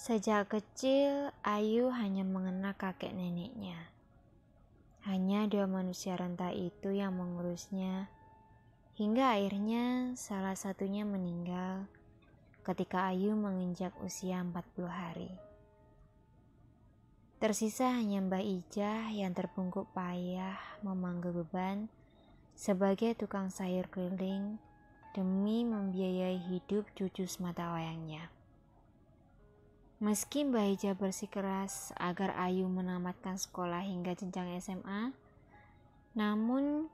Sejak kecil, Ayu hanya mengenal kakek neneknya. Hanya dua manusia renta itu yang mengurusnya, hingga akhirnya salah satunya meninggal ketika Ayu menginjak usia 40 hari. Tersisa hanya Mbah Ijah yang terbungkuk payah memangku beban sebagai tukang sayur keliling demi membiayai hidup cucu semata wayangnya. Meski Mbah Ijah bersikeras agar Ayu menamatkan sekolah hingga jenjang SMA, namun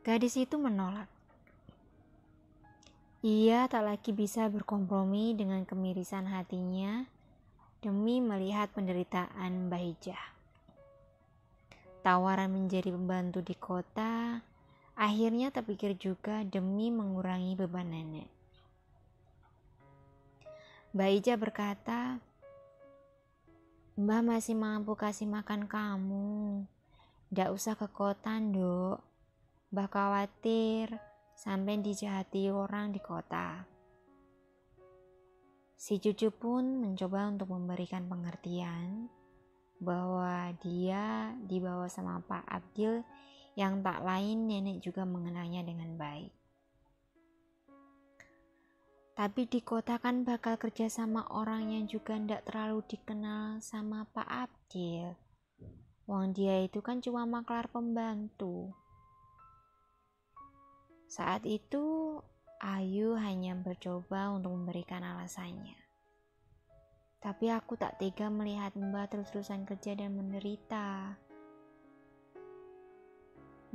gadis itu menolak. Ia tak lagi bisa berkompromi dengan kemirisan hatinya demi melihat penderitaan Mbah Ijah. Tawaran menjadi pembantu di kota akhirnya terpikir juga demi mengurangi beban nenek. Mbah Ijah berkata, "Mbah masih mampu kasih makan kamu. Ndak usah ke kota, Nduk. Mbah khawatir sampai dijahati orang di kota." Si cucu pun mencoba untuk memberikan pengertian bahwa dia dibawa sama Pak Abdil yang tak lain nenek juga mengenalnya dengan baik. Tapi di kota kan bakal kerja sama orang yang juga ndak terlalu dikenal sama Pak Abdil. Wong dia itu kan cuma maklar pembantu. Saat itu Ayu hanya mencoba untuk memberikan alasannya. Tapi aku tak tega melihat Mbak terus-terusan kerja dan menderita.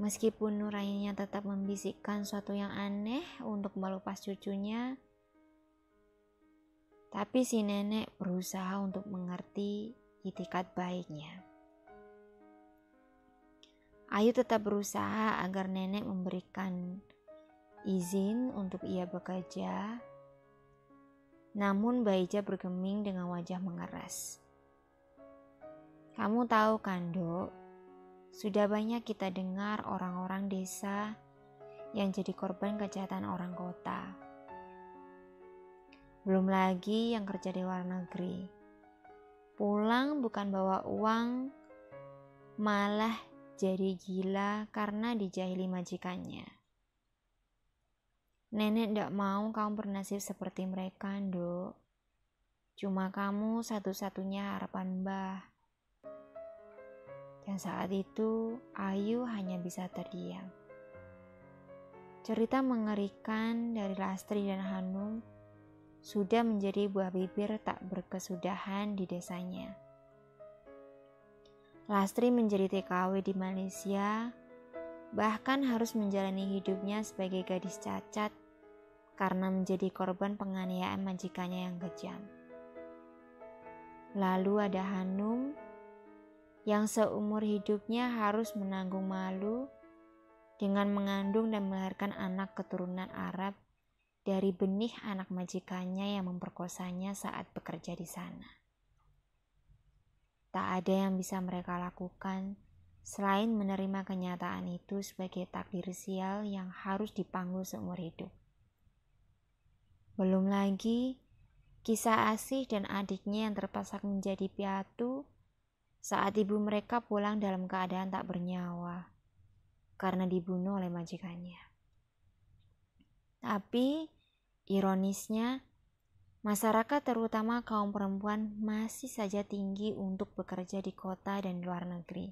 Meskipun nuraninya tetap membisikkan sesuatu yang aneh untuk melepas cucunya, tapi si nenek berusaha untuk mengerti itikat baiknya. Ayu tetap berusaha agar nenek memberikan izin untuk ia bekerja, namun Mbah Ijah bergeming dengan wajah mengeras. "Kamu tahu kan, Dok, sudah banyak kita dengar orang-orang desa yang jadi korban kejahatan orang kota. Belum lagi yang kerja di luar negeri. Pulang bukan bawa uang, malah jadi gila karena dijahili majikannya. Nenek ndak mau kamu bernasib seperti mereka, Nduk. Cuma kamu satu-satunya harapan Mbah." Dan saat itu Ayu hanya bisa terdiam. Cerita mengerikan dari Lastri dan Hanum sudah menjadi buah bibir tak berkesudahan di desanya. Lastri menjadi TKW di Malaysia, bahkan harus menjalani hidupnya sebagai gadis cacat karena menjadi korban penganiayaan majikannya yang kejam. Lalu ada Hanum yang seumur hidupnya harus menanggung malu dengan mengandung dan melahirkan anak keturunan Arab dari benih anak majikannya yang memperkosanya saat bekerja di sana. Tak ada yang bisa mereka lakukan selain menerima kenyataan itu sebagai takdir sial yang harus dipanggul seumur hidup. Belum lagi kisah Asih dan adiknya yang terpaksa menjadi piatu saat ibu mereka pulang dalam keadaan tak bernyawa karena dibunuh oleh majikannya. Tapi ironisnya, masyarakat terutama kaum perempuan masih saja tinggi untuk bekerja di kota dan luar negeri.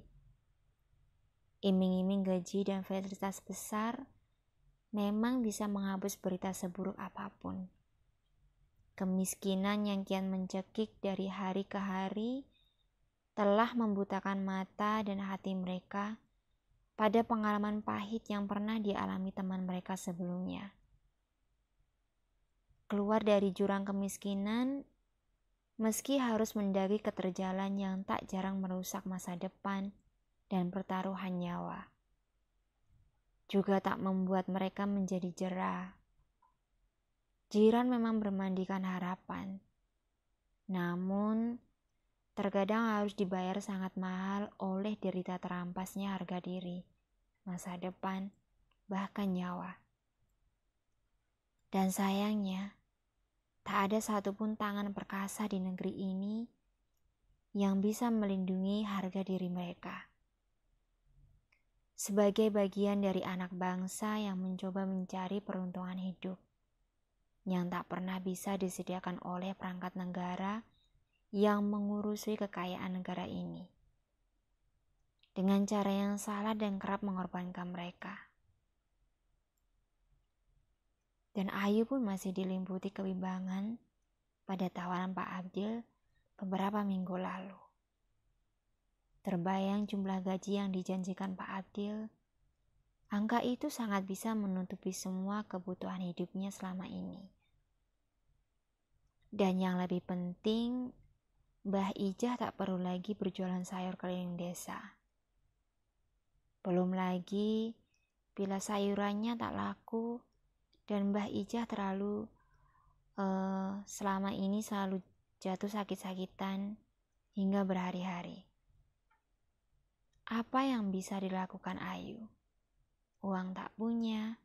Iming-iming gaji dan fasilitas besar memang bisa menghapus berita seburuk apapun. Kemiskinan yang kian mencekik dari hari ke hari telah membutakan mata dan hati mereka pada pengalaman pahit yang pernah dialami teman mereka sebelumnya. Keluar dari jurang kemiskinan, meski harus mendaki keterjalan yang tak jarang merusak masa depan dan pertaruhan nyawa, juga tak membuat mereka menjadi jera. Jiran memang bermandikan harapan, namun terkadang harus dibayar sangat mahal oleh derita terampasnya harga diri, masa depan, bahkan nyawa. Dan sayangnya, Tak ada satupun tangan perkasa di negeri ini yang bisa melindungi harga diri mereka. Sebagai bagian dari anak bangsa yang mencoba mencari peruntungan hidup, yang tak pernah bisa disediakan oleh perangkat negara yang mengurusi kekayaan negara ini, dengan cara yang salah dan kerap mengorbankan mereka. Dan Ayu pun masih dilimputi kebimbangan pada tawaran Pak Abdil beberapa minggu lalu. Terbayang jumlah gaji yang dijanjikan Pak Abdil, angka itu sangat bisa menutupi semua kebutuhan hidupnya selama ini. Dan yang lebih penting, Mbah Ijah tak perlu lagi berjualan sayur keliling desa. Belum lagi bila sayurannya tak laku dan Mbah Ijah selama ini selalu jatuh sakit-sakitan hingga berhari-hari. Apa yang bisa dilakukan Ayu? Uang tak punya,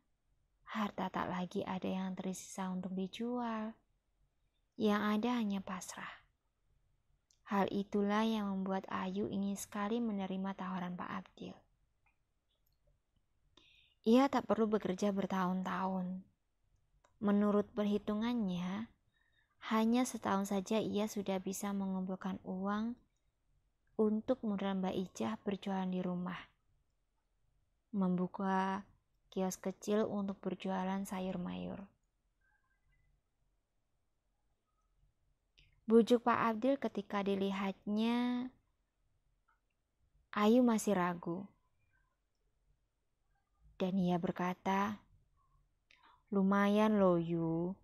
harta tak lagi ada yang tersisa untuk dijual. Yang ada hanya pasrah. Hal itulah yang membuat Ayu ingin sekali menerima tawaran Pak Abdil. Ia tak perlu bekerja bertahun-tahun. Menurut perhitungannya, hanya setahun saja ia sudah bisa mengumpulkan uang untuk modal Mbak Ijah berjualan di rumah. Membuka kios kecil untuk berjualan sayur mayur. Bujuk Pak Abdil ketika dilihatnya, Ayu masih ragu. Dan ia berkata, "Lumayan loh Yu,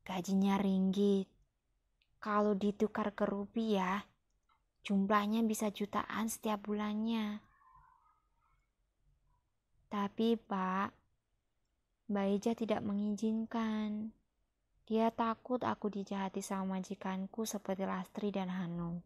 gajinya ringgit. Kalau ditukar ke rupiah, jumlahnya bisa jutaan setiap bulannya." Tapi Pak, Mbak Ijah tidak mengizinkan. Dia takut aku dijahati sama majikanku seperti Lastri dan Hanum.